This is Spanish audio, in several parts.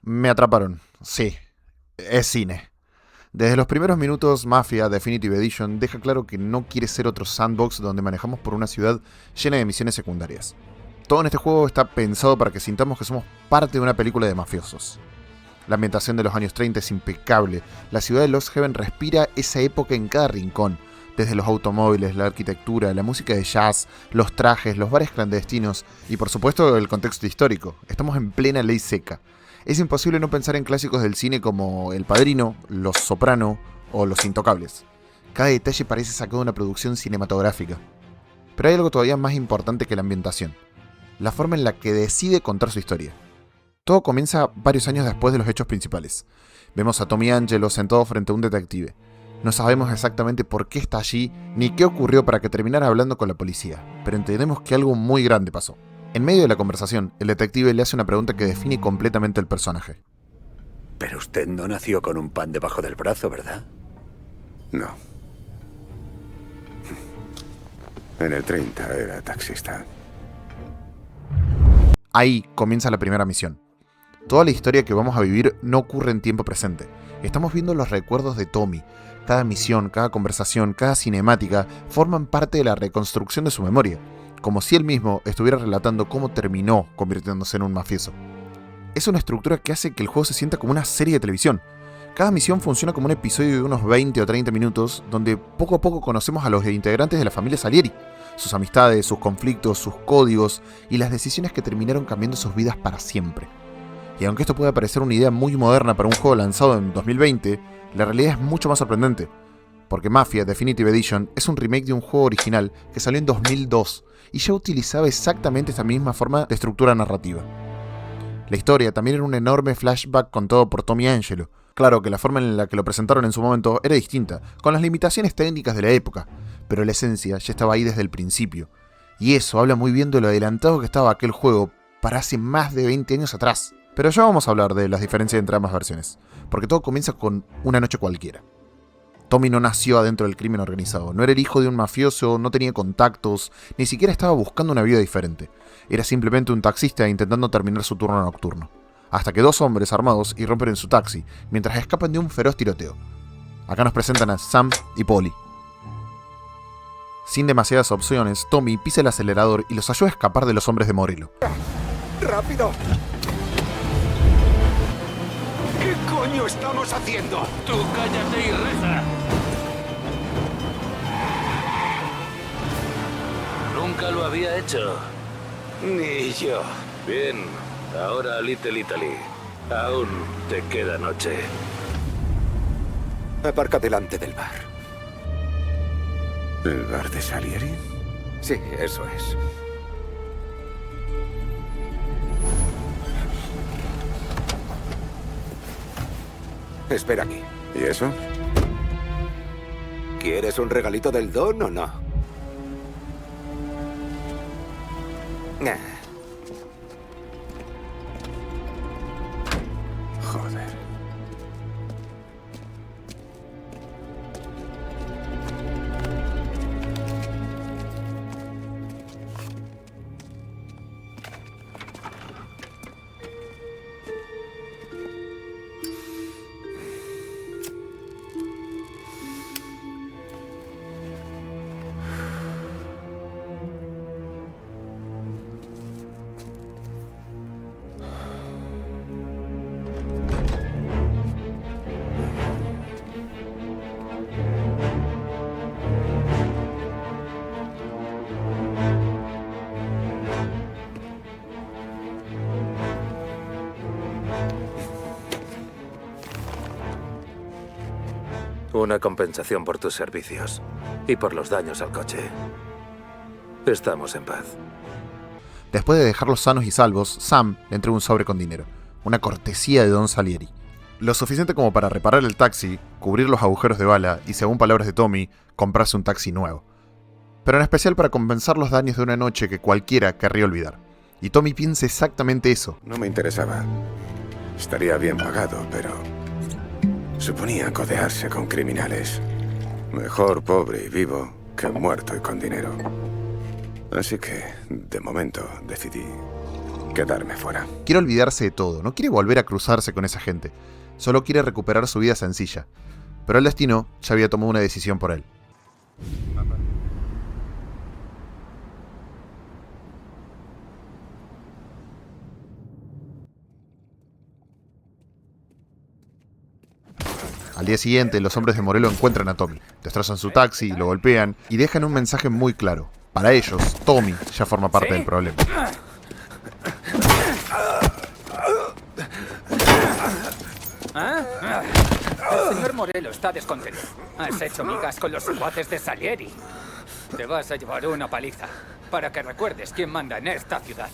Me atraparon. Sí, es cine. Desde los primeros minutos, Mafia Definitive Edition deja claro que no quiere ser otro sandbox donde manejamos por una ciudad llena de misiones secundarias. Todo en este juego está pensado para que sintamos que somos parte de una película de mafiosos. La ambientación de los años 30 es impecable, la ciudad de Lost Heaven respira esa época en cada rincón, desde los automóviles, la arquitectura, la música de jazz, los trajes, los bares clandestinos y por supuesto el contexto histórico. Estamos en plena ley seca. Es imposible no pensar en clásicos del cine como El Padrino, Los Soprano o Los Intocables. Cada detalle parece sacado de una producción cinematográfica. Pero hay algo todavía más importante que la ambientación: la forma en la que decide contar su historia. Todo comienza varios años después de los hechos principales. Vemos a Tommy Angelo sentado frente a un detective. No sabemos exactamente por qué está allí, ni qué ocurrió para que terminara hablando con la policía, pero entendemos que algo muy grande pasó. En medio de la conversación, el detective le hace una pregunta que define completamente el personaje. Pero usted no nació con un pan debajo del brazo, ¿verdad? No. En el 30 era taxista. Ahí comienza la primera misión. Toda la historia que vamos a vivir no ocurre en tiempo presente. Estamos viendo los recuerdos de Tommy. Cada misión, cada conversación, cada cinemática forman parte de la reconstrucción de su memoria, como si él mismo estuviera relatando cómo terminó convirtiéndose en un mafioso. Es una estructura que hace que el juego se sienta como una serie de televisión. Cada misión funciona como un episodio de unos 20 o 30 minutos, donde poco a poco conocemos a los integrantes de la familia Salieri, sus amistades, sus conflictos, sus códigos y las decisiones que terminaron cambiando sus vidas para siempre. Y aunque esto pueda parecer una idea muy moderna para un juego lanzado en 2020, la realidad es mucho más sorprendente, porque Mafia Definitive Edition es un remake de un juego original que salió en 2002 y ya utilizaba exactamente esta misma forma de estructura narrativa. La historia también era un enorme flashback contado por Tommy Angelo. Claro que la forma en la que lo presentaron en su momento era distinta, con las limitaciones técnicas de la época, pero la esencia ya estaba ahí desde el principio. Y eso habla muy bien de lo adelantado que estaba aquel juego para hace más de 20 años atrás. Pero ya vamos a hablar de las diferencias entre ambas versiones, porque todo comienza con una noche cualquiera. Tommy no nació adentro del crimen organizado, no era el hijo de un mafioso, no tenía contactos, ni siquiera estaba buscando una vida diferente. Era simplemente un taxista intentando terminar su turno nocturno. Hasta que dos hombres armados irrumpen en su taxi, mientras escapan de un feroz tiroteo. Acá nos presentan a Sam y Polly. Sin demasiadas opciones, Tommy pisa el acelerador y los ayuda a escapar de los hombres de Morello. ¡Rápido! ¿Qué coño estamos haciendo? Tú cállate y reza. Nunca lo había hecho. Ni yo. Bien, ahora Little Italy. Aún te queda noche. Aparca delante del bar. ¿El bar de Salieri? Sí, eso es. Espera aquí. ¿Y eso? ¿Quieres un regalito del don o no? Nah. Joder. Una compensación por tus servicios y por los daños al coche. Estamos en paz. Después de dejarlos sanos y salvos, Sam le entrega un sobre con dinero, una cortesía de Don Salieri. Lo suficiente como para reparar el taxi, cubrir los agujeros de bala y, según palabras de Tommy, comprarse un taxi nuevo. Pero en especial para compensar los daños de una noche que cualquiera querría olvidar. Y Tommy piensa exactamente eso. No me interesaba. Estaría bien pagado, pero suponía codearse con criminales. Mejor pobre y vivo que muerto y con dinero. Así que, de momento, decidí quedarme fuera. Quiere olvidarse de todo, no quiere volver a cruzarse con esa gente. Solo quiere recuperar su vida sencilla. Pero el destino ya había tomado una decisión por él. Al día siguiente, los hombres de Morello encuentran a Tommy, destrozan su taxi, lo golpean y dejan un mensaje muy claro. Para ellos, Tommy ya forma parte del problema. El señor Morello está descontento. Has hecho migas con los secuaces de Salieri. Te vas a llevar una paliza para que recuerdes quién manda en esta ciudad.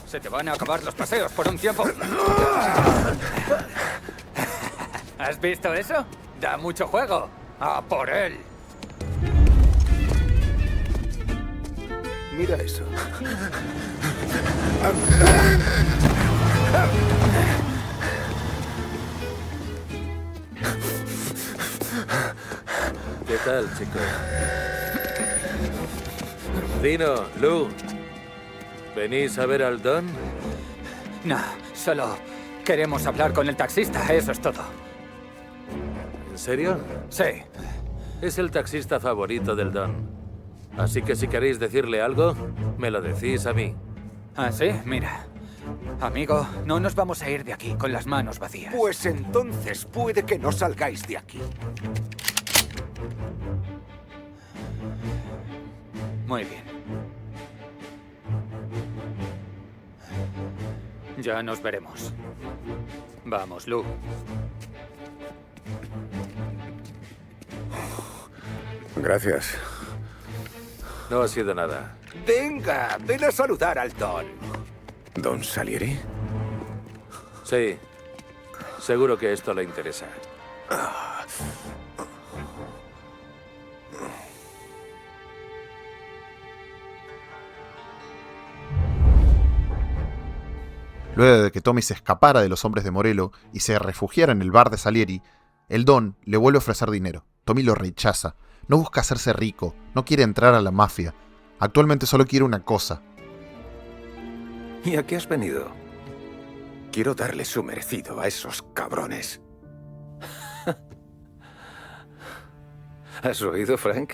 Se te van a acabar los paseos por un tiempo. ¿Has visto eso? Da mucho juego. ¡A por él! Mira eso. ¿Qué tal, chicos? Dino, Lou, ¿venís a ver al Don? No, solo queremos hablar con el taxista, eso es todo. ¿En serio? Sí. Es el taxista favorito del Don. Así que si queréis decirle algo, me lo decís a mí. ¿Ah, sí? Mira. Amigo, no nos vamos a ir de aquí con las manos vacías. Pues entonces puede que no salgáis de aquí. Muy bien. Ya nos veremos. Vamos, Lou. Gracias. No ha sido nada. Venga, ven a saludar al Don. ¿Don Salieri? Sí. Seguro que esto le interesa. Luego de que Tommy se escapara de los hombres de Morello y se refugiara en el bar de Salieri, el Don le vuelve a ofrecer dinero. Tommy lo rechaza. No busca hacerse rico, no quiere entrar a la mafia. Actualmente solo quiere una cosa. ¿Y a qué has venido? Quiero darle su merecido a esos cabrones. ¿Has oído, Frank?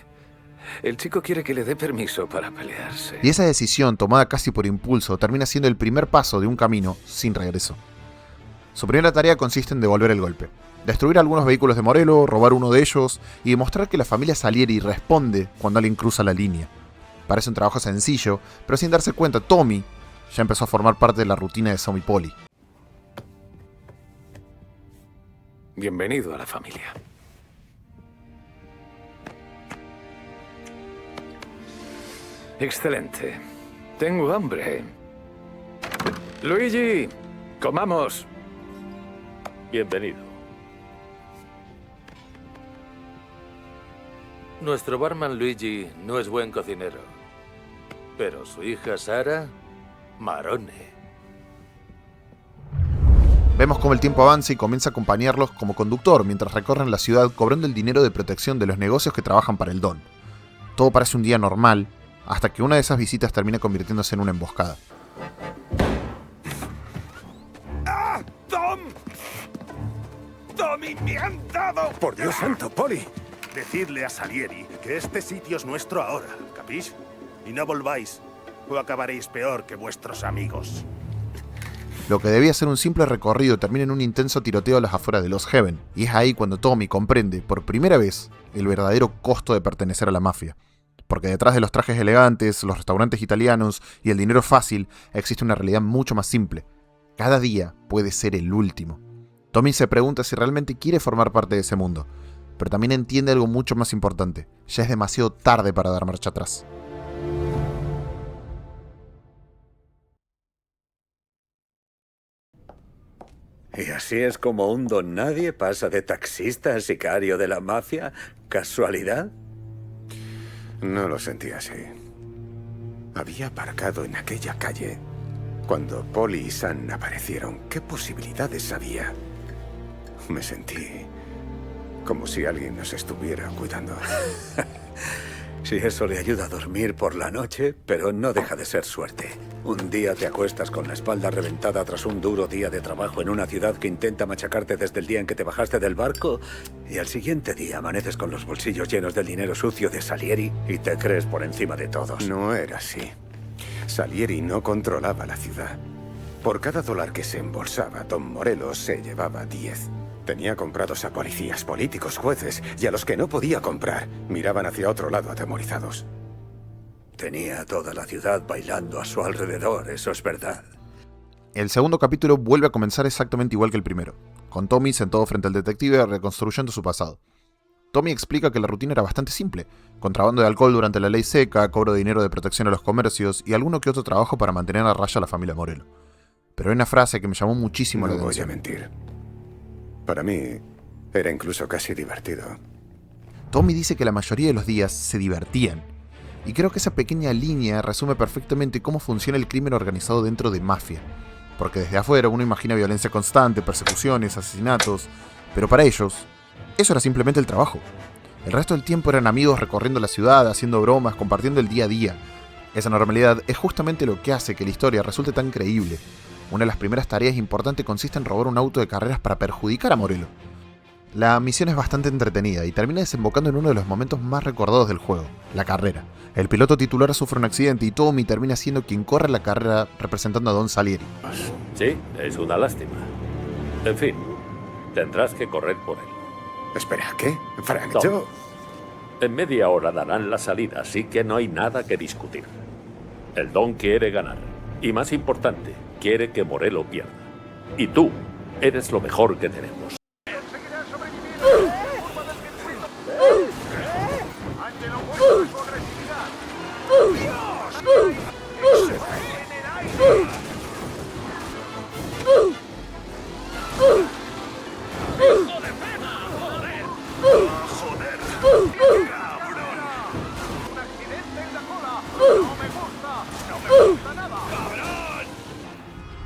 El chico quiere que le dé permiso para pelearse. Y esa decisión, tomada casi por impulso, termina siendo el primer paso de un camino sin regreso. Su primera tarea consiste en devolver el golpe. Destruir algunos vehículos de Morello, robar uno de ellos y demostrar que la familia Salieri responde cuando alguien cruza la línea. Parece un trabajo sencillo, pero sin darse cuenta, Tommy ya empezó a formar parte de la rutina de Zombie Polly. Bienvenido a la familia. Excelente. Tengo hambre. Luigi, comamos. Bienvenido. Nuestro barman Luigi no es buen cocinero, pero su hija Sara, marone. Vemos cómo el tiempo avanza y comienza a acompañarlos como conductor mientras recorren la ciudad cobrando el dinero de protección de los negocios que trabajan para el Don. Todo parece un día normal, hasta que una de esas visitas termina convirtiéndose en una emboscada. ¡Ah! ¡Tom! ¡Tommy, me han dado! ¡Por Dios santo, Polly! Decidle a Salieri que este sitio es nuestro ahora, ¿capís? Y no volváis, o acabaréis peor que vuestros amigos. Lo que debía ser un simple recorrido termina en un intenso tiroteo a las afueras de Lost Heaven, y es ahí cuando Tommy comprende, por primera vez, el verdadero costo de pertenecer a la mafia. Porque detrás de los trajes elegantes, los restaurantes italianos y el dinero fácil, existe una realidad mucho más simple. Cada día puede ser el último. Tommy se pregunta si realmente quiere formar parte de ese mundo, pero también entiende algo mucho más importante. Ya es demasiado tarde para dar marcha atrás. ¿Y así es como un don nadie pasa de taxista a sicario de la mafia? ¿Casualidad? No lo sentí así. Había aparcado en aquella calle cuando Polly y Sam aparecieron. ¿Qué posibilidades había? Me sentí como si alguien nos estuviera cuidando. Si eso le ayuda a dormir por la noche, pero no deja de ser suerte. Un día te acuestas con la espalda reventada tras un duro día de trabajo en una ciudad que intenta machacarte desde el día en que te bajaste del barco, y al siguiente día amaneces con los bolsillos llenos del dinero sucio de Salieri y te crees por encima de todos. No era así. Salieri no controlaba la ciudad. Por cada dólar que se embolsaba, Don Morello se llevaba 10. Tenía comprados a policías, políticos, jueces, y a los que no podía comprar miraban hacia otro lado atemorizados. Tenía toda la ciudad bailando a su alrededor, eso es verdad. El segundo capítulo vuelve a comenzar exactamente igual que el primero, con Tommy sentado frente al detective reconstruyendo su pasado. Tommy explica que la rutina era bastante simple: contrabando de alcohol durante la ley seca, cobro de dinero de protección a los comercios y alguno que otro trabajo para mantener a raya a la familia Morello. Pero hay una frase que me llamó muchísimo la No voy a atención. mentir. Para mí, era incluso casi divertido. Tommy dice que la mayoría de los días se divertían. Y creo que esa pequeña línea resume perfectamente cómo funciona el crimen organizado dentro de Mafia. Porque desde afuera uno imagina violencia constante, persecuciones, asesinatos, pero para ellos, eso era simplemente el trabajo. El resto del tiempo eran amigos recorriendo la ciudad, haciendo bromas, compartiendo el día a día. Esa normalidad es justamente lo que hace que la historia resulte tan creíble. Una de las primeras tareas importantes consiste en robar un auto de carreras para perjudicar a Morello. La misión es bastante entretenida y termina desembocando en uno de los momentos más recordados del juego, la carrera. El piloto titular sufre un accidente y Tommy termina siendo quien corre la carrera representando a Don Salieri. Sí, es una lástima. En fin, tendrás que correr por él. Espera, ¿qué? Frank, No. yo... En media hora darán la salida, así que no hay nada que discutir. El Don quiere ganar. Y más importante, quiere que Morello pierda. Y tú eres lo mejor que tenemos.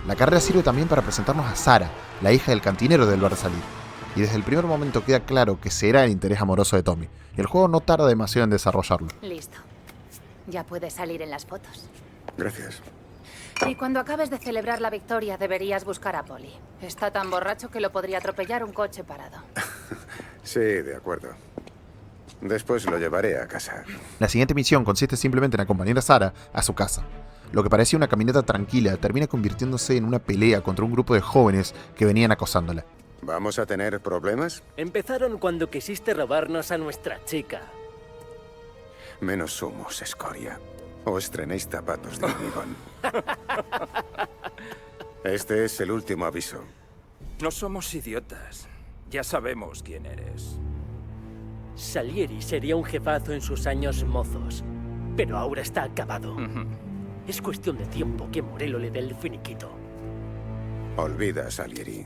La carrera sirve también para presentarnos a Sara, la hija del cantinero del bar Salir. Y desde el primer momento queda claro que será el interés amoroso de Tommy. Y el juego no tarda demasiado en desarrollarlo. Listo. Ya puedes salir en las fotos. Gracias. Y cuando acabes de celebrar la victoria, deberías buscar a Polly. Está tan borracho que lo podría atropellar un coche parado. Sí, de acuerdo. Después lo llevaré a casa. La siguiente misión consiste simplemente en acompañar a Sara a su casa. Lo que parecía una caminata tranquila termina convirtiéndose en una pelea contra un grupo de jóvenes que venían acosándola. ¿Vamos a tener problemas? Empezaron cuando quisiste robarnos a nuestra chica. Menos humos, escoria. O estrenéis zapatos de hormigón. Este es el último aviso. No somos idiotas. Ya sabemos quién eres. Salieri sería un jefazo en sus años mozos, pero ahora está acabado. Es cuestión de tiempo que Morello le dé el finiquito. Olvida, Salieri.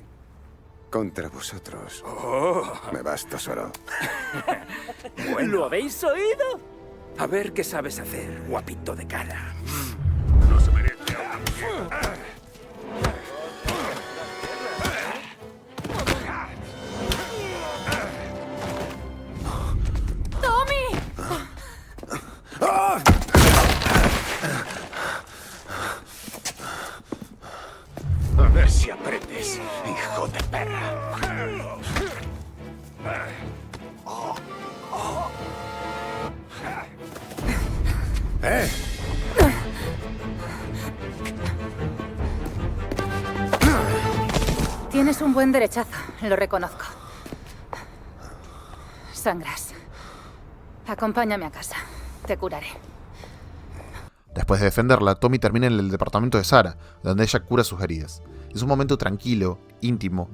Contra vosotros. Me basto solo. ¿Lo habéis oído? A ver qué sabes hacer, guapito de cara. No se merece a A ver si aprendes, hijo de perra. ¡Eh! Tienes un buen derechazo, lo reconozco. Sangras. Acompáñame a casa. Te curaré. Después de defenderla, Tommy termina en el departamento de Sara, donde ella cura sus heridas. Es un momento tranquilo, íntimo,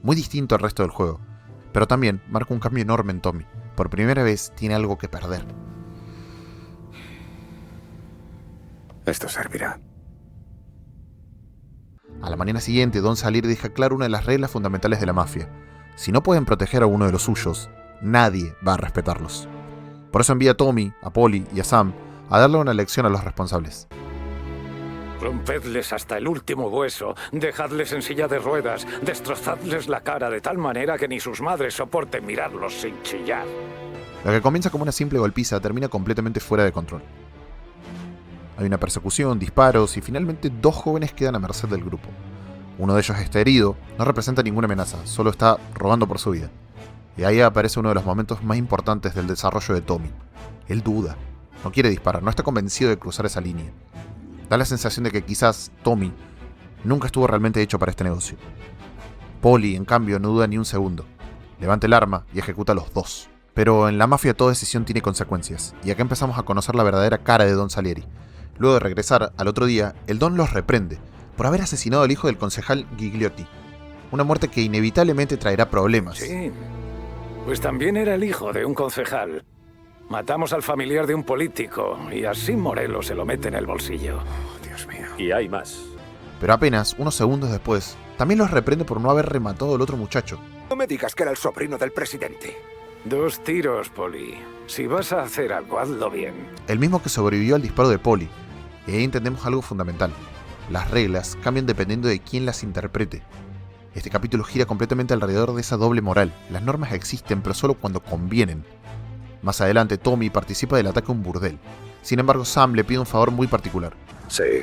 muy distinto al resto del juego, pero también marca un cambio enorme en Tommy. Por primera vez tiene algo que perder. Esto servirá. A la mañana siguiente, Don Salieri deja claro una de las reglas fundamentales de la mafia. Si no pueden proteger a uno de los suyos, nadie va a respetarlos. Por eso envía a Tommy, a Polly y a Sam a darle una lección a los responsables. Rompedles hasta el último hueso, dejadles en silla de ruedas, destrozadles la cara de tal manera que ni sus madres soporten mirarlos sin chillar. Lo que comienza como una simple golpiza termina completamente fuera de control. Hay una persecución, disparos y finalmente 2 jóvenes quedan a merced del grupo. Uno de ellos está herido, no representa ninguna amenaza, solo está robando por su vida. Y ahí aparece uno de los momentos más importantes del desarrollo de Tommy. Él duda, no quiere disparar, no está convencido de cruzar esa línea. Da la sensación de que quizás Tommy nunca estuvo realmente hecho para este negocio. Polly, en cambio, no duda ni un segundo. Levanta el arma y ejecuta a los 2. Pero en la mafia toda decisión tiene consecuencias, y acá empezamos a conocer la verdadera cara de Don Salieri. Luego de regresar, al otro día, el Don los reprende por haber asesinado al hijo del concejal Gigliotti. Una muerte que inevitablemente traerá problemas. Sí, pues también era el hijo de un concejal. Matamos al familiar de un político, y así Morello se lo mete en el bolsillo. Oh, Dios mío. Y hay más. Pero apenas unos segundos después, también los reprende por no haber rematado al otro muchacho. No me digas que era el sobrino del presidente. 2 tiros, Polly. Si vas a hacer algo, hazlo bien. El mismo que sobrevivió al disparo de Polly. Y ahí entendemos algo fundamental. Las reglas cambian dependiendo de quién las interprete. Este capítulo gira completamente alrededor de esa doble moral. Las normas existen, pero solo cuando convienen. Más adelante, Tommy participa del ataque a un burdel. Sin embargo, Sam le pide un favor muy particular. Sí.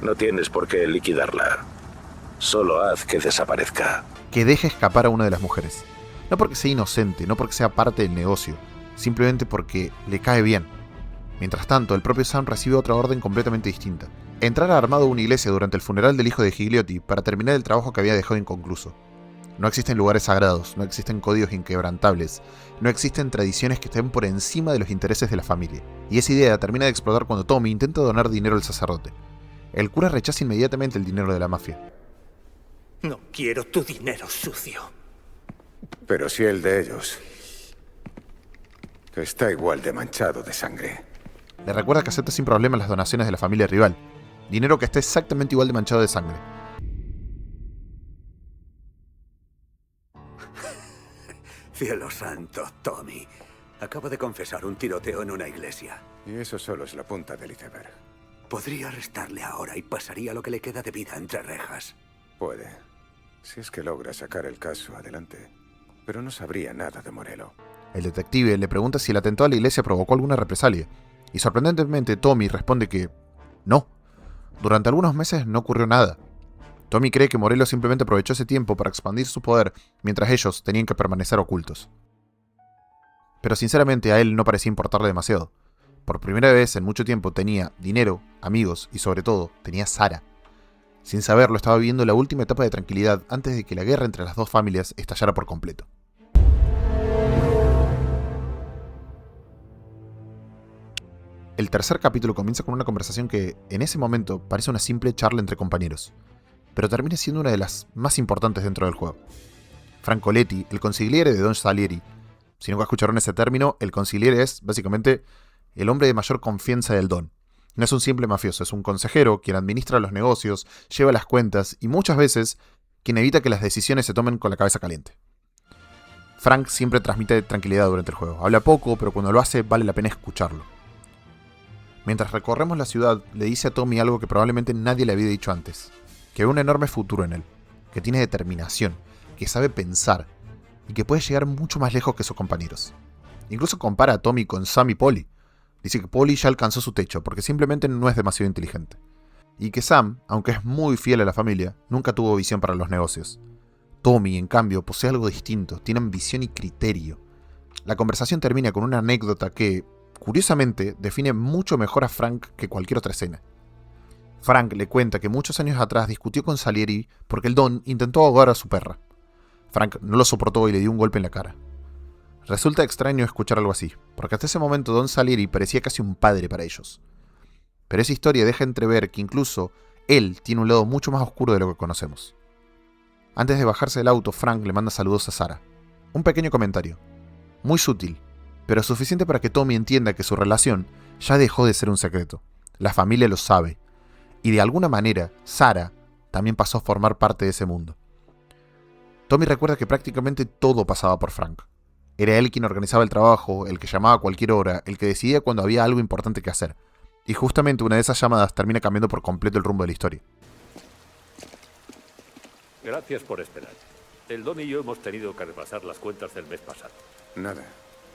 No tienes por qué liquidarla. Solo haz que desaparezca. Que deje escapar a una de las mujeres. No porque sea inocente, no porque sea parte del negocio, simplemente porque le cae bien. Mientras tanto, el propio Sam recibe otra orden completamente distinta. Entrar armado a una iglesia durante el funeral del hijo de Gigliotti para terminar el trabajo que había dejado inconcluso. No existen lugares sagrados, no existen códigos inquebrantables, no existen tradiciones que estén por encima de los intereses de la familia. Y esa idea termina de explotar cuando Tommy intenta donar dinero al sacerdote. El cura rechaza inmediatamente el dinero de la mafia. No quiero tu dinero sucio. Pero si el de ellos está igual de manchado de sangre. Le recuerda que acepta sin problema las donaciones de la familia rival. Dinero que está exactamente igual de manchado de sangre. Cielo santo, Tommy. Acabo de confesar un tiroteo en una iglesia. Y eso solo es la punta del iceberg. Podría arrestarle ahora y pasaría lo que le queda de vida entre rejas. Puede. Si es que logra sacar el caso adelante. Pero no sabría nada de Morello. El detective le pregunta si el atentado a la iglesia provocó alguna represalia. Y sorprendentemente Tommy responde que no. Durante algunos meses no ocurrió nada. Tommy cree que Morello simplemente aprovechó ese tiempo para expandir su poder mientras ellos tenían que permanecer ocultos. Pero sinceramente a él no parecía importarle demasiado. Por primera vez en mucho tiempo tenía dinero, amigos y sobre todo tenía Sarah. Sin saberlo estaba viviendo la última etapa de tranquilidad antes de que la guerra entre las dos familias estallara por completo. El tercer capítulo comienza con una conversación que, en ese momento, parece una simple charla entre compañeros, pero termina siendo una de las más importantes dentro del juego. Frank Coletti, el consigliere de Don Salieri. Si nunca escucharon ese término, el consigliere es, básicamente, el hombre de mayor confianza del Don. No es un simple mafioso, es un consejero quien administra los negocios, lleva las cuentas y muchas veces quien evita que las decisiones se tomen con la cabeza caliente. Frank siempre transmite tranquilidad durante el juego. Habla poco, pero cuando lo hace vale la pena escucharlo. Mientras recorremos la ciudad, le dice a Tommy algo que probablemente nadie le había dicho antes. Que ve un enorme futuro en él, que tiene determinación, que sabe pensar y que puede llegar mucho más lejos que sus compañeros. Incluso compara a Tommy con Sam y Polly. Dice que Polly ya alcanzó su techo porque simplemente no es demasiado inteligente. Y que Sam, aunque es muy fiel a la familia, nunca tuvo visión para los negocios. Tommy, en cambio, posee algo distinto, tiene ambición y criterio. La conversación termina con una anécdota que, curiosamente, define mucho mejor a Frank que cualquier otra escena. Frank le cuenta que muchos años atrás discutió con Salieri porque el Don intentó ahogar a su perra. Frank no lo soportó y le dio un golpe en la cara. Resulta extraño escuchar algo así, porque hasta ese momento Don Salieri parecía casi un padre para ellos. Pero esa historia deja entrever que incluso él tiene un lado mucho más oscuro de lo que conocemos. Antes de bajarse del auto, Frank le manda saludos a Sarah. Un pequeño comentario, muy sutil, pero suficiente para que Tommy entienda que su relación ya dejó de ser un secreto. La familia lo sabe. Y de alguna manera, Sarah también pasó a formar parte de ese mundo. Tommy recuerda que prácticamente todo pasaba por Frank. Era él quien organizaba el trabajo, el que llamaba a cualquier hora, el que decidía cuando había algo importante que hacer. Y justamente una de esas llamadas termina cambiando por completo el rumbo de la historia. Gracias por esperar. El Don y yo hemos tenido que repasar las cuentas del mes pasado. Nada.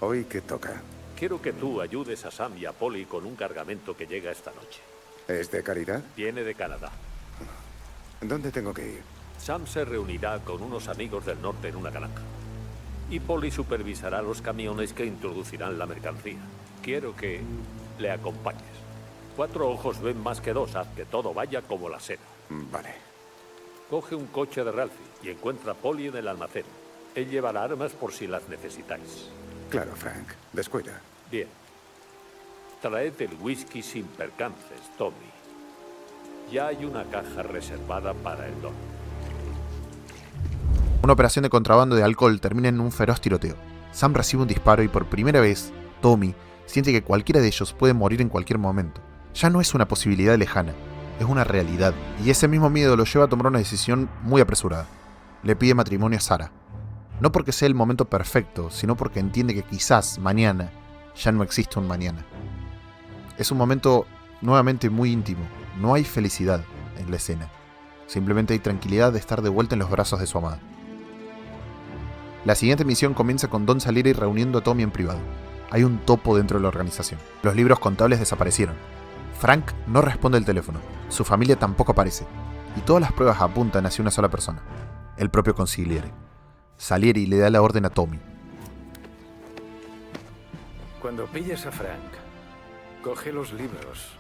¿Hoy qué toca? Quiero que tú ayudes a Sam y a Polly con un cargamento que llega esta noche. ¿Es de caridad? Viene de Canadá. ¿Dónde tengo que ir? Sam se reunirá con unos amigos del norte en una granja. Y Polly supervisará los camiones que introducirán la mercancía. Quiero que le acompañes. 4 ojos ven más que 2. Haz que todo vaya como la seda. Vale. Coge un coche de Ralphie y encuentra a Polly en el almacén. Él llevará armas por si las necesitáis. Claro, Frank. Descuida. Bien. Traed el whisky sin percances, Tommy. Ya hay una caja reservada para el don. Una operación de contrabando de alcohol termina en un feroz tiroteo. Sam recibe un disparo y por primera vez, Tommy siente que cualquiera de ellos puede morir en cualquier momento. Ya no es una posibilidad lejana, es una realidad. Y ese mismo miedo lo lleva a tomar una decisión muy apresurada. Le pide matrimonio a Sarah. No porque sea el momento perfecto, sino porque entiende que quizás mañana ya no existe un mañana. Es un momento nuevamente muy íntimo. No hay felicidad en la escena. Simplemente hay tranquilidad de estar de vuelta en los brazos de su amada. La siguiente misión comienza con Don Salieri reuniendo a Tommy en privado. Hay un topo dentro de la organización. Los libros contables desaparecieron. Frank no responde el teléfono. Su familia tampoco aparece. Y todas las pruebas apuntan hacia una sola persona. El propio consigliere. Salieri le da la orden a Tommy. Cuando pilles a Frank, coge los libros.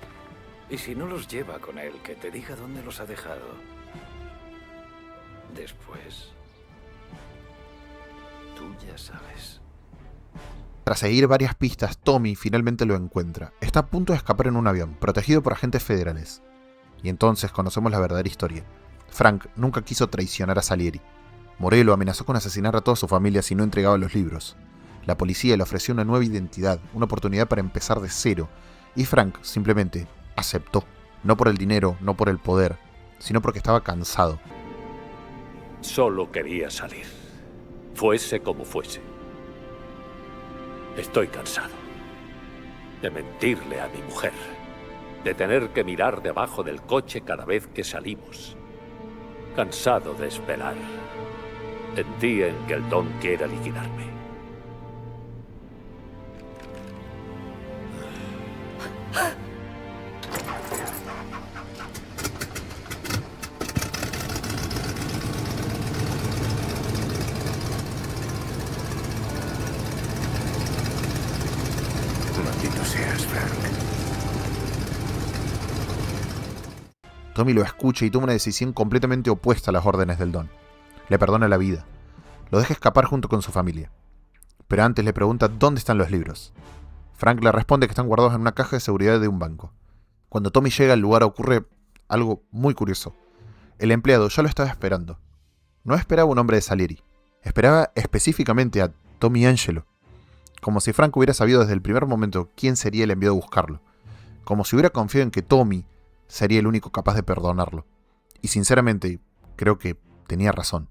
Y si no los lleva con él, que te diga dónde los ha dejado. Después, tú ya sabes. Tras seguir varias pistas, Tommy finalmente lo encuentra. Está a punto de escapar en un avión, protegido por agentes federales. Y entonces conocemos la verdadera historia. Frank nunca quiso traicionar a Salieri. Morello amenazó con asesinar a toda su familia si no entregaba los libros. La policía le ofreció una nueva identidad, una oportunidad para empezar de cero. Y Frank simplemente aceptó. No por el dinero, no por el poder, sino porque estaba cansado. Solo quería salir. Fuese como fuese. Estoy cansado de mentirle a mi mujer, de tener que mirar debajo del coche cada vez que salimos. Cansado de esperar el día en que el Don quiera liquidarme. Maldito seas, Frank. Tommy lo escucha y toma una decisión completamente opuesta a las órdenes del Don. Le perdona la vida. Lo deja escapar junto con su familia. Pero antes le pregunta dónde están los libros. Frank le responde que están guardados en una caja de seguridad de un banco. Cuando Tommy llega al lugar ocurre algo muy curioso. El empleado ya lo estaba esperando. No esperaba un hombre de Salieri. Esperaba específicamente a Tommy Angelo. Como si Frank hubiera sabido desde el primer momento quién sería el enviado a buscarlo. Como si hubiera confiado en que Tommy sería el único capaz de perdonarlo. Y sinceramente, creo que tenía razón.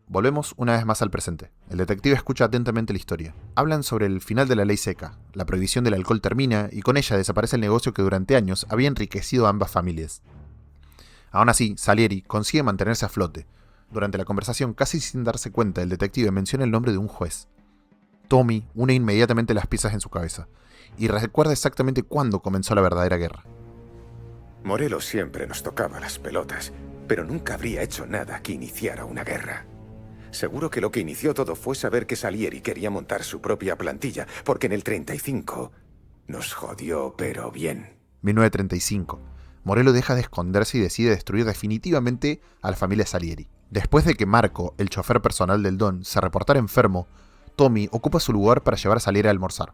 Volvemos una vez más al presente. El detective escucha atentamente la historia. Hablan sobre el final de la ley seca. La prohibición del alcohol termina y con ella desaparece el negocio que durante años había enriquecido a ambas familias. Aún así, Salieri consigue mantenerse a flote. Durante la conversación, casi sin darse cuenta, el detective menciona el nombre de un juez. Tommy une inmediatamente las piezas en su cabeza y recuerda exactamente cuándo comenzó la verdadera guerra. Morello siempre nos tocaba las pelotas, pero nunca habría hecho nada que iniciara una guerra. Seguro que lo que inició todo fue saber que Salieri quería montar su propia plantilla, porque en el 35 nos jodió, pero bien. 1935. Morello deja de esconderse y decide destruir definitivamente a la familia Salieri. Después de que Marco, el chofer personal del Don, se reportara enfermo, Tommy ocupa su lugar para llevar a Salieri a almorzar.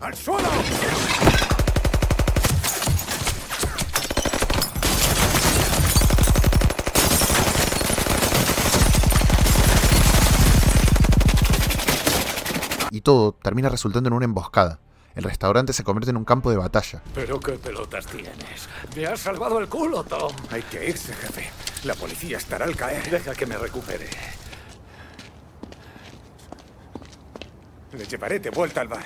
¡Al suelo! Y todo termina resultando en una emboscada. El restaurante se convierte en un campo de batalla. ¿Pero qué pelotas tienes? ¡Me has salvado el culo, Tom! Hay que irse, jefe. La policía estará al caer. Deja que me recupere. Le llevaré de vuelta al bar.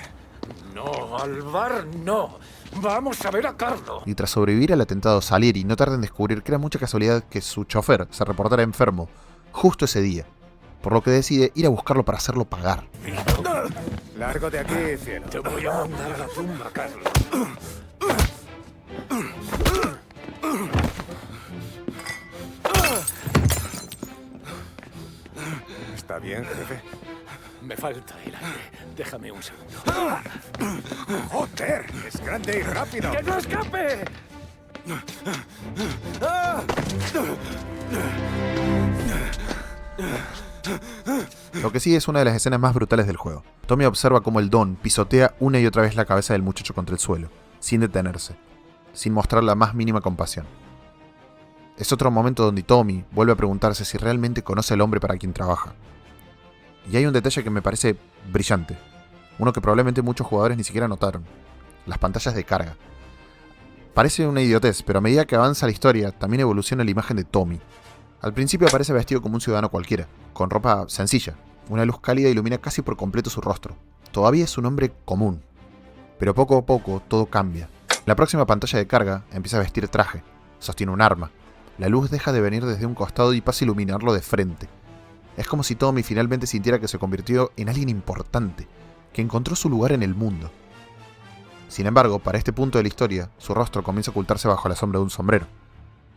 No, al bar no. Vamos a ver a Carlo. Y tras sobrevivir al atentado, Salieri no tarda en descubrir que era mucha casualidad que su chofer se reportara enfermo justo ese día, por lo que decide ir a buscarlo para hacerlo pagar. Largo de aquí, cielo. Te voy a mandar a la tumba, Carlo. ¿Está bien, jefe? Me falta el aire. Déjame un segundo. ¡Joder! ¡Es grande y rápido! ¡Que no escape! Lo que sigue es una de las escenas más brutales del juego. Tommy observa cómo el Don pisotea una y otra vez la cabeza del muchacho contra el suelo, sin detenerse, sin mostrar la más mínima compasión. Es otro momento donde Tommy vuelve a preguntarse si realmente conoce al hombre para quien trabaja. Y hay un detalle que me parece brillante, uno que probablemente muchos jugadores ni siquiera notaron: las pantallas de carga. Parece una idiotez, pero a medida que avanza la historia, también evoluciona la imagen de Tommy. Al principio aparece vestido como un ciudadano cualquiera, con ropa sencilla. Una luz cálida ilumina casi por completo su rostro. Todavía es un hombre común. Pero poco a poco todo cambia. La próxima pantalla de carga empieza a vestir traje. Sostiene un arma. La luz deja de venir desde un costado y pasa a iluminarlo de frente. Es como si Tommy finalmente sintiera que se convirtió en alguien importante, que encontró su lugar en el mundo. Sin embargo, para este punto de la historia, su rostro comienza a ocultarse bajo la sombra de un sombrero.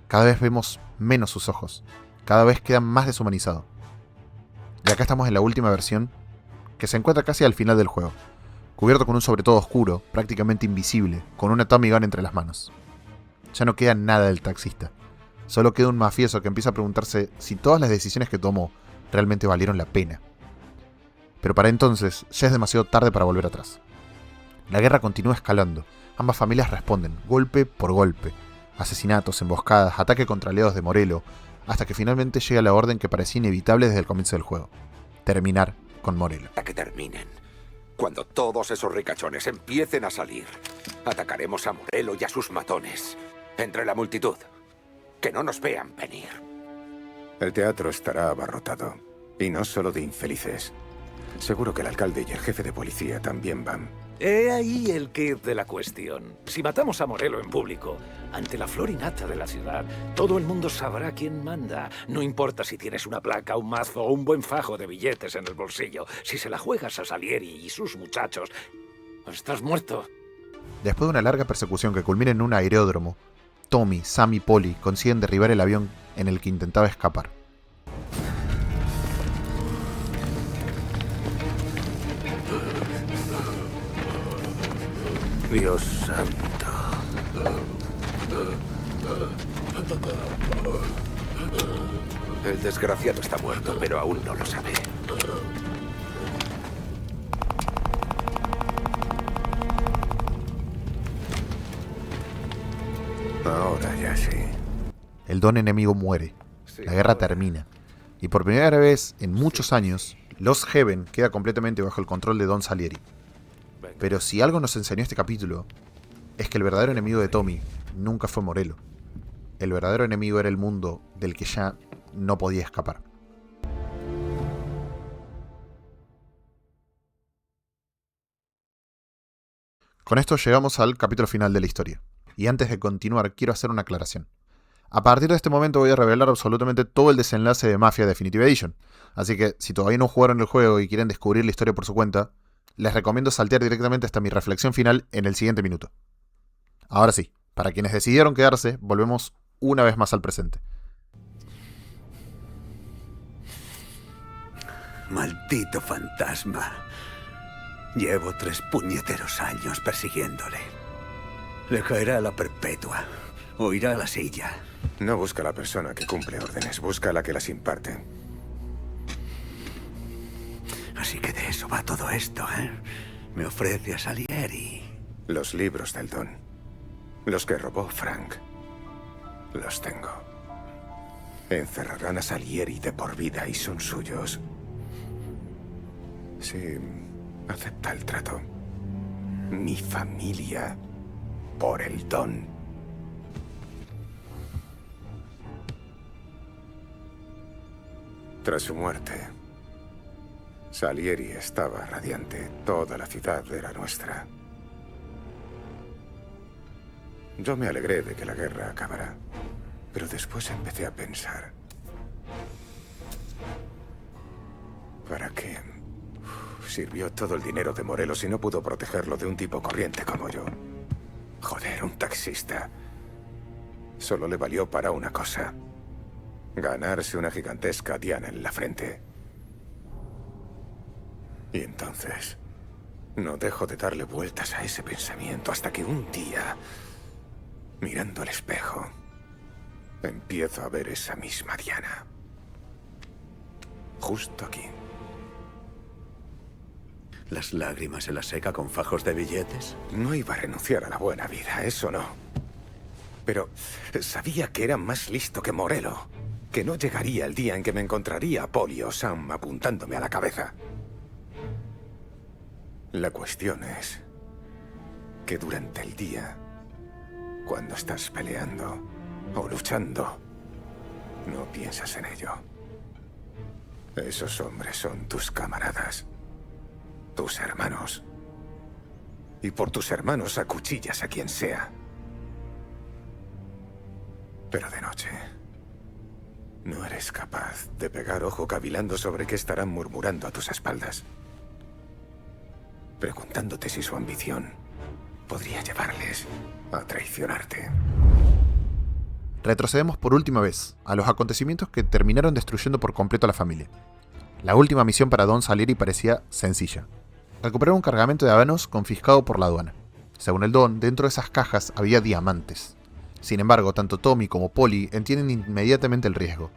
Cada vez vemos menos sus ojos. Cada vez queda más deshumanizado. Y acá estamos en la última versión, que se encuentra casi al final del juego, cubierto con un sobretodo oscuro, prácticamente invisible, con una Tommy Gun entre las manos. Ya no queda nada del taxista. Solo queda un mafioso que empieza a preguntarse si todas las decisiones que tomó realmente valieron la pena. Pero para entonces ya es demasiado tarde para volver atrás. La guerra continúa escalando. Ambas familias responden, golpe por golpe. Asesinatos, emboscadas, ataque contra aliados de Morello, hasta que finalmente llega la orden que parecía inevitable desde el comienzo del juego: terminar con Morello. Hasta que terminen. Cuando todos esos ricachones empiecen a salir, atacaremos a Morello y a sus matones. Entre la multitud. Que no nos vean venir. El teatro estará abarrotado. Y no solo de infelices. Seguro que el alcalde y el jefe de policía también van. He ahí el quid de la cuestión. Si matamos a Morello en público, ante la flor y nata de la ciudad, todo el mundo sabrá quién manda. No importa si tienes una placa, un mazo o un buen fajo de billetes en el bolsillo. Si se la juegas a Salieri y sus muchachos, estás muerto. Después de una larga persecución que culmina en un aeródromo, Tommy, Sam y Polly consiguen derribar el avión en el que intentaba escapar. Dios santo. El desgraciado está muerto, pero aún no lo sabe. Ahora ya sí. El Don enemigo muere. La guerra termina. Y por primera vez en muchos años, Lost Heaven queda completamente bajo el control de Don Salieri. Pero si algo nos enseñó este capítulo, es que el verdadero enemigo de Tommy nunca fue Morello. El verdadero enemigo era el mundo del que ya no podía escapar. Con esto llegamos al capítulo final de la historia. Y antes de continuar, quiero hacer una aclaración. A partir de este momento voy a revelar absolutamente todo el desenlace de Mafia Definitive Edition. Así que, si todavía no jugaron el juego y quieren descubrir la historia por su cuenta, les recomiendo saltear directamente hasta mi reflexión final en el siguiente minuto. Ahora sí, para quienes decidieron quedarse, volvemos una vez más al presente. Maldito fantasma. Llevo 3 puñeteros años persiguiéndole. Le caerá la perpetua. O irá a la silla. No busca a la persona que cumple órdenes, busca a la que las imparte. Así que de eso va todo esto, ¿eh? Me ofrece a Salieri. Los libros del Don. Los que robó Frank. Los tengo. Encerrarán a Salieri de por vida y son suyos. Sí, acepta el trato. Mi familia por el Don. Tras su muerte, Salieri estaba radiante. Toda la ciudad era nuestra. Yo me alegré de que la guerra acabara. Pero después empecé a pensar... ¿Para qué sirvió todo el dinero de Morelos si no pudo protegerlo de un tipo corriente como yo? Joder, un taxista. Solo le valió para una cosa. Ganarse una gigantesca diana en la frente. Y entonces... no dejo de darle vueltas a ese pensamiento hasta que un día, mirando al espejo, empiezo a ver esa misma diana. Justo aquí. ¿Las lágrimas se las seca con fajos de billetes? No iba a renunciar a la buena vida, eso no. Pero sabía que era más listo que Morello. Que no llegaría el día en que me encontraría a Polly o Sam apuntándome a la cabeza. La cuestión es que durante el día, cuando estás peleando o luchando, no piensas en ello. Esos hombres son tus camaradas, tus hermanos. Y por tus hermanos acuchillas a quien sea. Pero de noche, no eres capaz de pegar ojo cavilando sobre qué estarán murmurando a tus espaldas. Preguntándote si su ambición podría llevarles a traicionarte. Retrocedemos por última vez a los acontecimientos que terminaron destruyendo por completo a la familia. La última misión para Don Salieri parecía sencilla. Recuperar un cargamento de habanos confiscado por la aduana. Según el Don, dentro de esas cajas había diamantes. Sin embargo, tanto Tommy como Polly entienden inmediatamente el riesgo.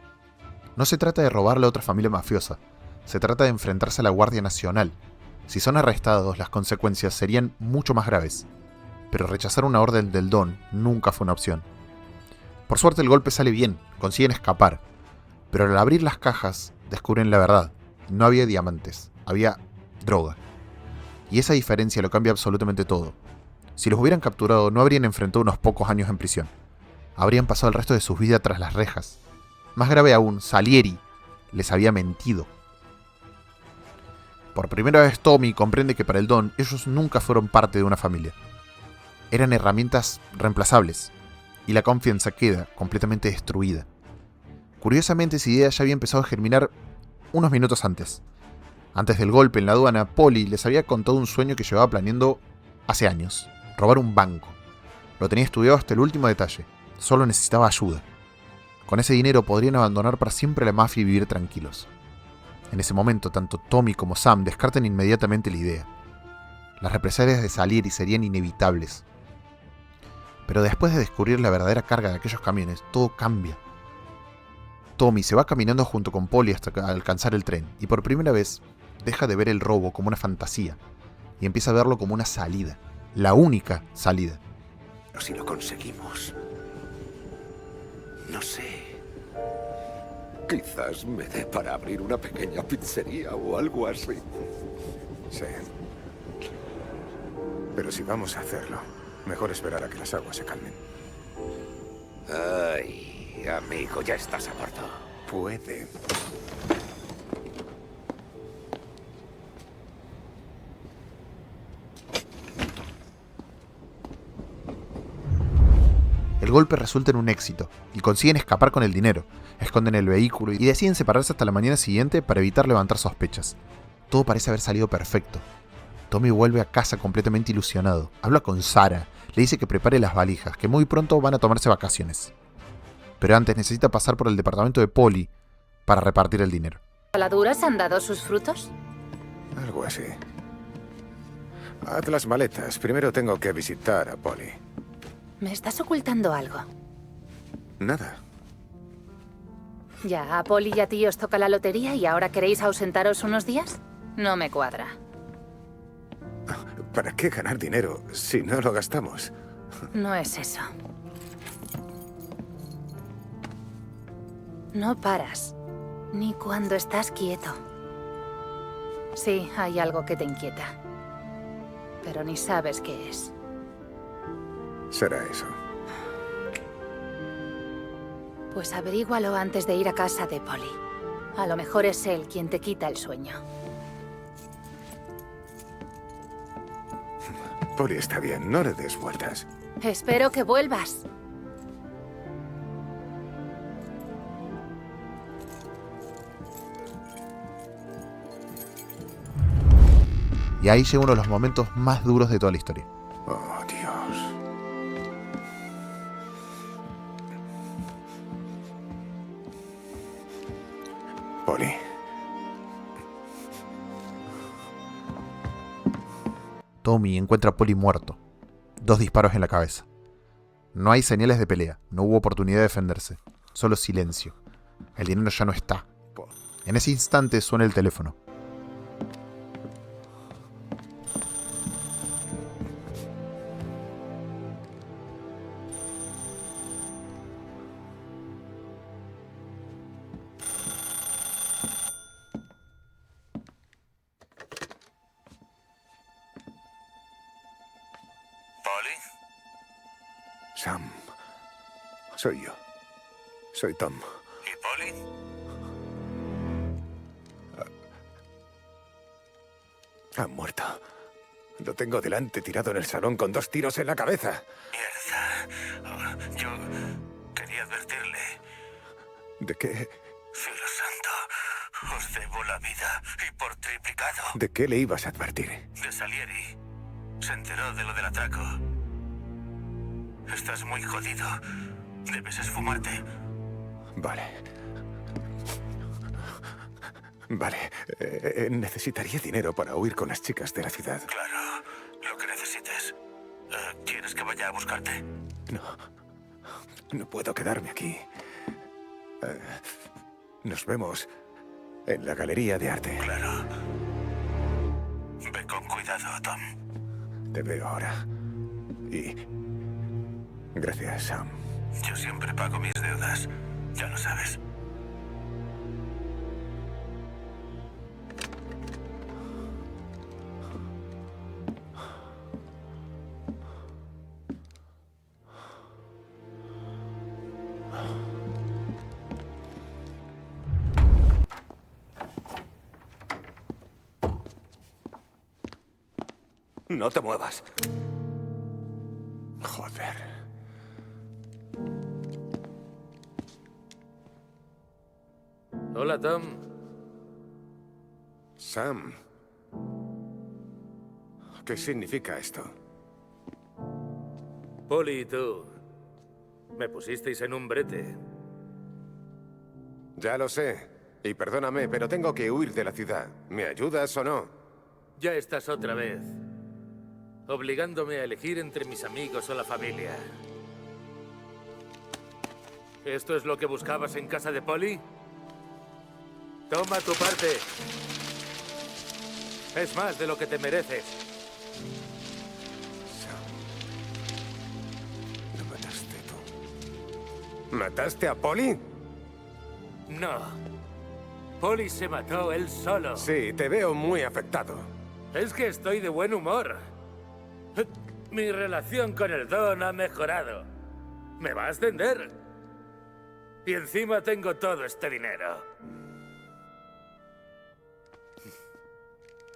No se trata de robarle a otra familia mafiosa, se trata de enfrentarse a la Guardia Nacional. Si son arrestados, las consecuencias serían mucho más graves. Pero rechazar una orden del Don nunca fue una opción. Por suerte el golpe sale bien, consiguen escapar. Pero al abrir las cajas, descubren la verdad. No había diamantes, había droga. Y esa diferencia lo cambia absolutamente todo. Si los hubieran capturado, no habrían enfrentado unos pocos años en prisión. Habrían pasado el resto de sus vidas tras las rejas. Más grave aún, Salieri les había mentido. Por primera vez Tommy comprende que para el Don ellos nunca fueron parte de una familia. Eran herramientas reemplazables, y la confianza queda completamente destruida. Curiosamente esa idea ya había empezado a germinar unos minutos antes. Antes del golpe en la aduana, Polly les había contado un sueño que llevaba planeando hace años: robar un banco. Lo tenía estudiado hasta el último detalle, solo necesitaba ayuda. Con ese dinero podrían abandonar para siempre la mafia y vivir tranquilos. En ese momento, tanto Tommy como Sam descartan inmediatamente la idea. Las represalias de Salieri serían inevitables. Pero después de descubrir la verdadera carga de aquellos camiones, todo cambia. Tommy se va caminando junto con Polly hasta alcanzar el tren, y por primera vez deja de ver el robo como una fantasía, y empieza a verlo como una salida, la única salida. Pero si lo conseguimos, no sé. Quizás me dé para abrir una pequeña pizzería o algo así. Sí. Pero si vamos a hacerlo, mejor esperar a que las aguas se calmen. Ay, amigo, ya estás a bordo. Puede. El golpe resulta en un éxito, y consiguen escapar con el dinero, esconden el vehículo y deciden separarse hasta la mañana siguiente para evitar levantar sospechas. Todo parece haber salido perfecto. Tommy vuelve a casa completamente ilusionado, habla con Sarah, le dice que prepare las valijas, que muy pronto van a tomarse vacaciones. Pero antes necesita pasar por el departamento de Polly para repartir el dinero. ¿Coladuras han dado sus frutos? Algo así. Haz las maletas, primero tengo que visitar a Polly. ¿Me estás ocultando algo? Nada. Ya, a Polly y a ti os toca la lotería y ahora queréis ausentaros unos días. No me cuadra. ¿Para qué ganar dinero si no lo gastamos? No es eso. No paras, ni cuando estás quieto. Sí, hay algo que te inquieta, pero ni sabes qué es. Será eso. Pues averígualo antes de ir a casa de Polly. A lo mejor es él quien te quita el sueño. Polly está bien, no le des vueltas. Espero que vuelvas. Y ahí llega uno de los momentos más duros de toda la historia. Oh, Dios. Polly. Tommy encuentra a Polly muerto. 2 disparos en la cabeza. No hay señales de pelea. No hubo oportunidad de defenderse. Solo silencio. El dinero ya no está. En ese instante suena el teléfono. Sam. Soy yo. Soy Tom. ¿Y Polly? Ha muerto. Lo tengo delante, tirado en el salón con 2 tiros en la cabeza. Mierda. Yo quería advertirle. ¿De qué? Cielo santo. Os debo la vida y por triplicado. ¿De qué le ibas a advertir? De Salieri. Se enteró de lo del atraco. Estás muy jodido. Debes esfumarte. Vale. Vale. Necesitaría dinero para huir con las chicas de la ciudad. Claro. Lo que necesites. ¿Quieres que vaya a buscarte? No. No puedo quedarme aquí. Nos vemos en la galería de arte. Claro. Ve con cuidado, Tom. Te veo ahora. Y... gracias, Sam. Yo siempre pago mis deudas. Ya lo sabes. No te muevas. Joder. Hola, Tom. Sam. ¿Qué significa esto? Polly y tú me pusisteis en un brete. Ya lo sé. Y perdóname, pero tengo que huir de la ciudad. ¿Me ayudas o no? Ya estás otra vez, obligándome a elegir entre mis amigos o la familia. ¿Esto es lo que buscabas en casa de Polly? Toma tu parte. Es más de lo que te mereces. Sam. Lo mataste tú. ¿Mataste a Polly? No. Polly se mató él solo. Sí, te veo muy afectado. Es que estoy de buen humor. Mi relación con el Don ha mejorado. ¿Me va a ascender? Y encima tengo todo este dinero.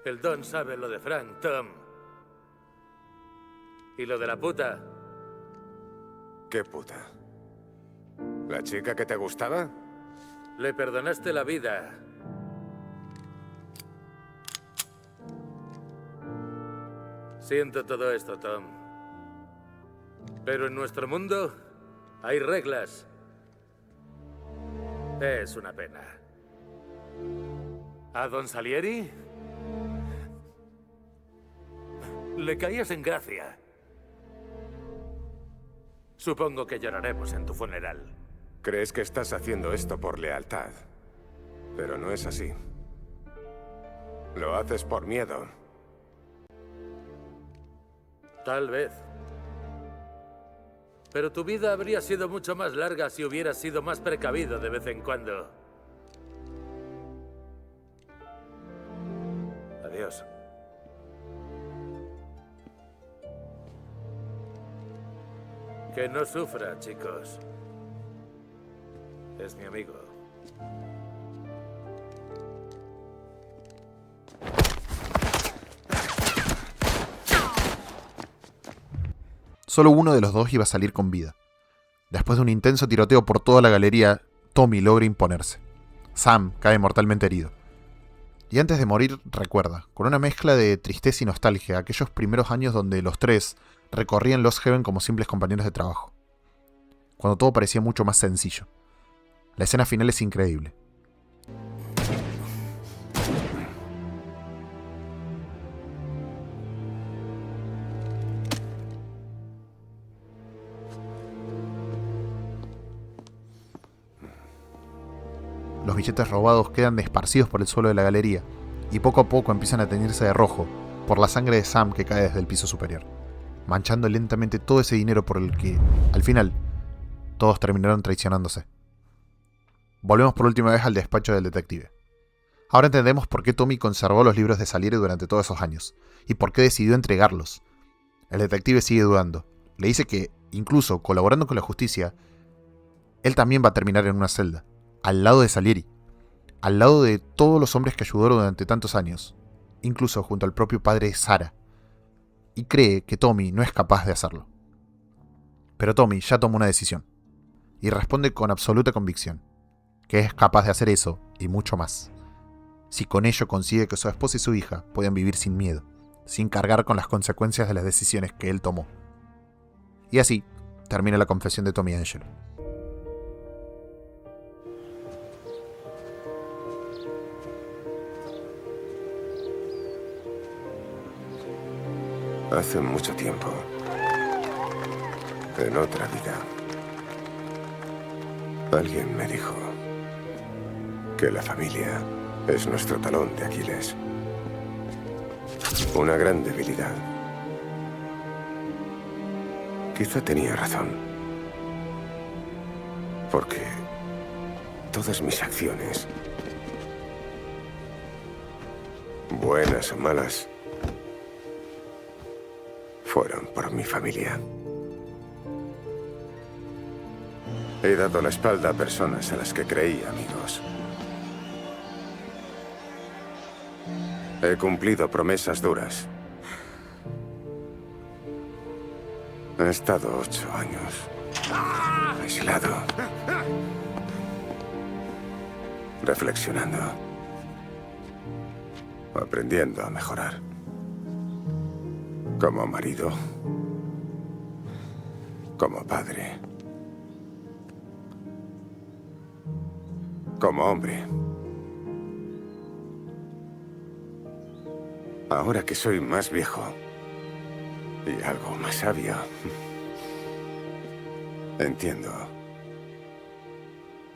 El Don sabe lo de Frank, Tom. ¿Y lo de la puta? ¿Qué puta? ¿La chica que te gustaba? Le perdonaste la vida. Siento todo esto, Tom. Pero en nuestro mundo hay reglas. Es una pena. ¿A Don Salieri? Le caías en gracia. Supongo que lloraremos en tu funeral. Crees que estás haciendo esto por lealtad, pero no es así. Lo haces por miedo. Tal vez. Pero tu vida habría sido mucho más larga si hubieras sido más precavido de vez en cuando. Adiós. Que no sufra, chicos. Es mi amigo. solo uno de los dos iba a salir con vida. Después de un intenso tiroteo por toda la galería, Tommy logra imponerse. Sam cae mortalmente herido. Y antes de morir, recuerda, con una mezcla de tristeza y nostalgia, aquellos primeros años donde los tres recorrían Lost Heaven como simples compañeros de trabajo. Cuando todo parecía mucho más sencillo. La escena final es increíble. Los billetes robados quedan esparcidos por el suelo de la galería, y poco a poco empiezan a teñirse de rojo por la sangre de Sam que cae desde el piso superior, manchando lentamente todo ese dinero por el que, al final, todos terminaron traicionándose. Volvemos por última vez al despacho del detective. Ahora entendemos por qué Tommy conservó los libros de Salieri durante todos esos años, y por qué decidió entregarlos. El detective sigue dudando. Le dice que, incluso colaborando con la justicia, él también va a terminar en una celda, al lado de Salieri, al lado de todos los hombres que ayudó durante tantos años, incluso junto al propio padre de Sarah, y cree que Tommy no es capaz de hacerlo. Pero Tommy ya tomó una decisión, y responde con absoluta convicción, que es capaz de hacer eso y mucho más, si con ello consigue que su esposa y su hija puedan vivir sin miedo, sin cargar con las consecuencias de las decisiones que él tomó. Y así termina la confesión de Tommy Angelo. Hace mucho tiempo, en otra vida, alguien me dijo que la familia es nuestro talón de Aquiles. Una gran debilidad. Quizá tenía razón. Porque todas mis acciones, buenas o malas, fueron por mi familia. He dado la espalda a personas a las que creí amigos. He cumplido promesas duras. He estado 8 años aislado, reflexionando, aprendiendo a mejorar. Como marido, como padre, como hombre. Ahora que soy más viejo y algo más sabio, entiendo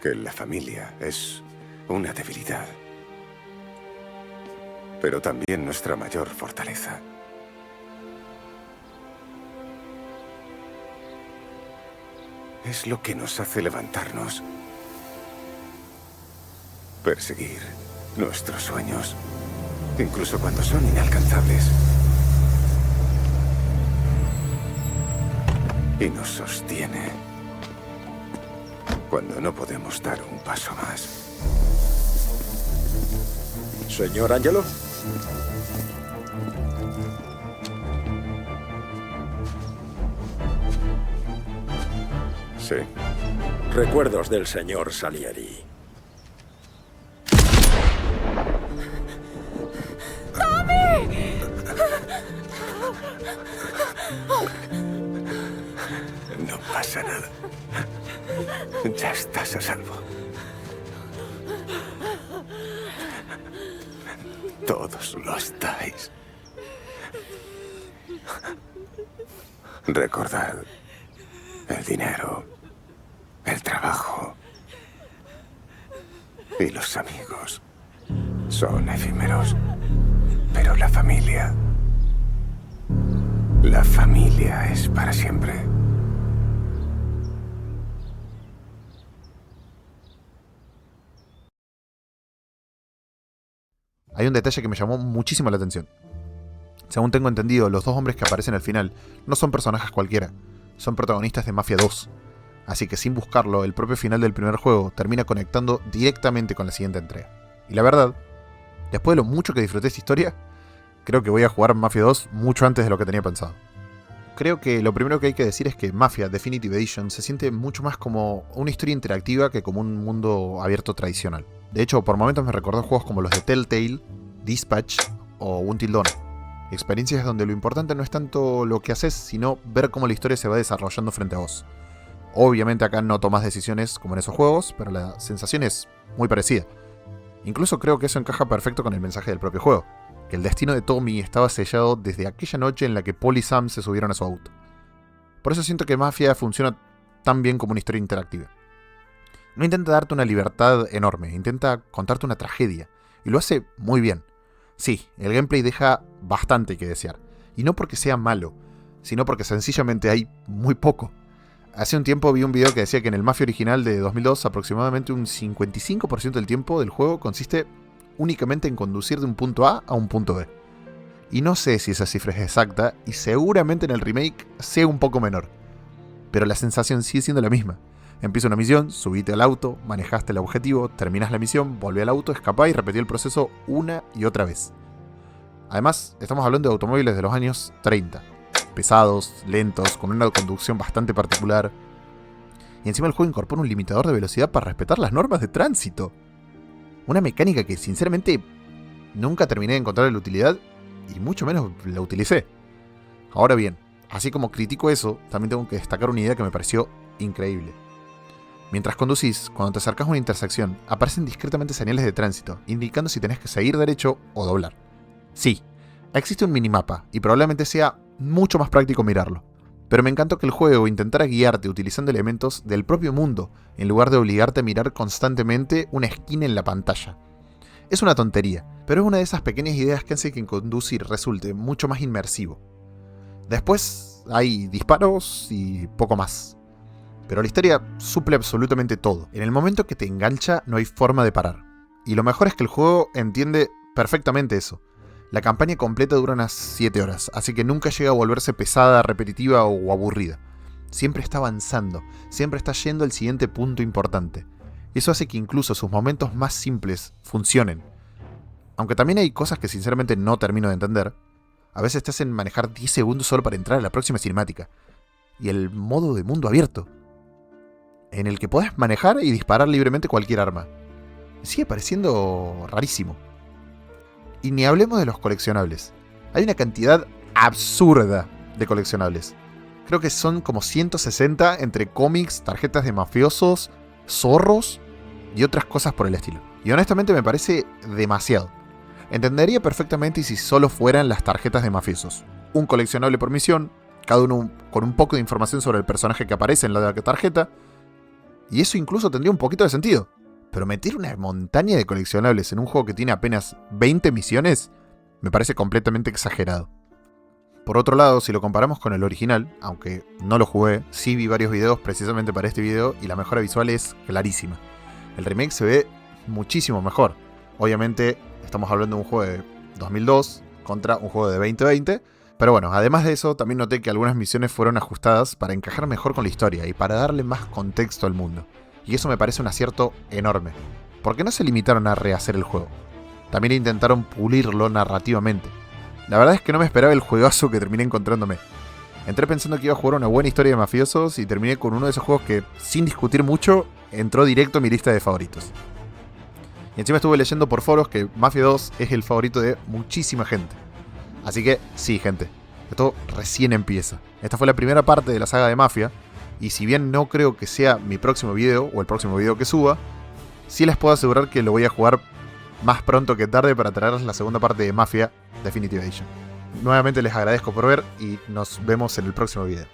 que la familia es una debilidad, pero también nuestra mayor fortaleza. Es lo que nos hace levantarnos, perseguir nuestros sueños, incluso cuando son inalcanzables. Y nos sostiene cuando no podemos dar un paso más. ¿Señor Angelo? Sí. Recuerdos del señor Salieri. No pasa nada. Ya estás a salvo. Todos lo estáis. Recordad, el dinero, el trabajo y los amigos son efímeros, pero la familia es para siempre. Hay un detalle que me llamó muchísimo la atención. Según tengo entendido, los dos hombres que aparecen al final no son personajes cualquiera, son protagonistas de Mafia 2. Así que sin buscarlo, el propio final del primer juego termina conectando directamente con la siguiente entrega. Y la verdad, después de lo mucho que disfruté esta historia, creo que voy a jugar Mafia 2 mucho antes de lo que tenía pensado. Creo que lo primero que hay que decir es que Mafia Definitive Edition se siente mucho más como una historia interactiva que como un mundo abierto tradicional. De hecho, por momentos me recordó juegos como los de Telltale, Dispatch o Until Dawn. Experiencias donde lo importante no es tanto lo que haces, sino ver cómo la historia se va desarrollando frente a vos. Obviamente acá no tomás decisiones como en esos juegos, pero la sensación es muy parecida. Incluso creo que eso encaja perfecto con el mensaje del propio juego, que el destino de Tommy estaba sellado desde aquella noche en la que Paul y Sam se subieron a su auto. Por eso siento que Mafia funciona tan bien como una historia interactiva. No intenta darte una libertad enorme, intenta contarte una tragedia, y lo hace muy bien. Sí, el gameplay deja bastante que desear, y no porque sea malo, sino porque sencillamente hay muy poco. Hace un tiempo vi un video que decía que en el Mafia original de 2002 aproximadamente un 55% del tiempo del juego consiste únicamente en conducir de un punto A a un punto B. Y no sé si esa cifra es exacta, y seguramente en el remake sea un poco menor. Pero la sensación sigue siendo la misma. Empieza una misión, subite al auto, manejaste el objetivo, terminas la misión, volví al auto, escapá y repetí el proceso una y otra vez. Además, estamos hablando de automóviles de los años 30. Pesados, lentos, con una conducción bastante particular. Y encima el juego incorpora un limitador de velocidad para respetar las normas de tránsito. Una mecánica que sinceramente nunca terminé de encontrar la utilidad y mucho menos la utilicé. Ahora bien, así como critico eso, también tengo que destacar una idea que me pareció increíble. Mientras conducís, cuando te acercas a una intersección, aparecen discretamente señales de tránsito, indicando si tenés que seguir derecho o doblar. Sí, existe un minimapa y probablemente sea mucho más práctico mirarlo. Pero me encantó que el juego intentara guiarte utilizando elementos del propio mundo, en lugar de obligarte a mirar constantemente una esquina en la pantalla. Es una tontería, pero es una de esas pequeñas ideas que hace que conducir resulte mucho más inmersivo. Después hay disparos y poco más. Pero la historia suple absolutamente todo. En el momento que te engancha no hay forma de parar. Y lo mejor es que el juego entiende perfectamente eso. La campaña completa dura unas 7 horas, así que nunca llega a volverse pesada, repetitiva o aburrida. Siempre está avanzando, siempre está yendo al siguiente punto importante. Eso hace que incluso sus momentos más simples funcionen. Aunque también hay cosas que sinceramente no termino de entender. A veces te hacen manejar 10 segundos solo para entrar a la próxima cinemática. Y el modo de mundo abierto, en el que podés manejar y disparar libremente cualquier arma. Sigue pareciendo rarísimo. Y ni hablemos de los coleccionables. Hay una cantidad absurda de coleccionables. Creo que son como 160 entre cómics, tarjetas de mafiosos, zorros y otras cosas por el estilo. Y honestamente me parece demasiado. Entendería perfectamente si solo fueran las tarjetas de mafiosos. Un coleccionable por misión, cada uno con un poco de información sobre el personaje que aparece en la tarjeta. Y eso incluso tendría un poquito de sentido. Pero meter una montaña de coleccionables en un juego que tiene apenas 20 misiones me parece completamente exagerado. Por otro lado, si lo comparamos con el original, aunque no lo jugué, sí vi varios videos precisamente para este video y la mejora visual es clarísima. El remake se ve muchísimo mejor. Obviamente estamos hablando de un juego de 2002 contra un juego de 2020, pero bueno, además de eso también noté que algunas misiones fueron ajustadas para encajar mejor con la historia y para darle más contexto al mundo. Y eso me parece un acierto enorme, porque no se limitaron a rehacer el juego, también intentaron pulirlo narrativamente. La verdad es que no me esperaba el juegazo que terminé encontrándome. Entré pensando que iba a jugar una buena historia de mafiosos y terminé con uno de esos juegos que, sin discutir mucho, entró directo a mi lista de favoritos. Y encima estuve leyendo por foros que Mafia 2 es el favorito de muchísima gente. Así que, sí, gente, esto recién empieza. Esta fue la primera parte de la saga de Mafia, y si bien no creo que sea mi próximo video o el próximo video que suba, sí les puedo asegurar que lo voy a jugar más pronto que tarde para traerles la segunda parte de Mafia Definitive Edition. Nuevamente les agradezco por ver y nos vemos en el próximo video.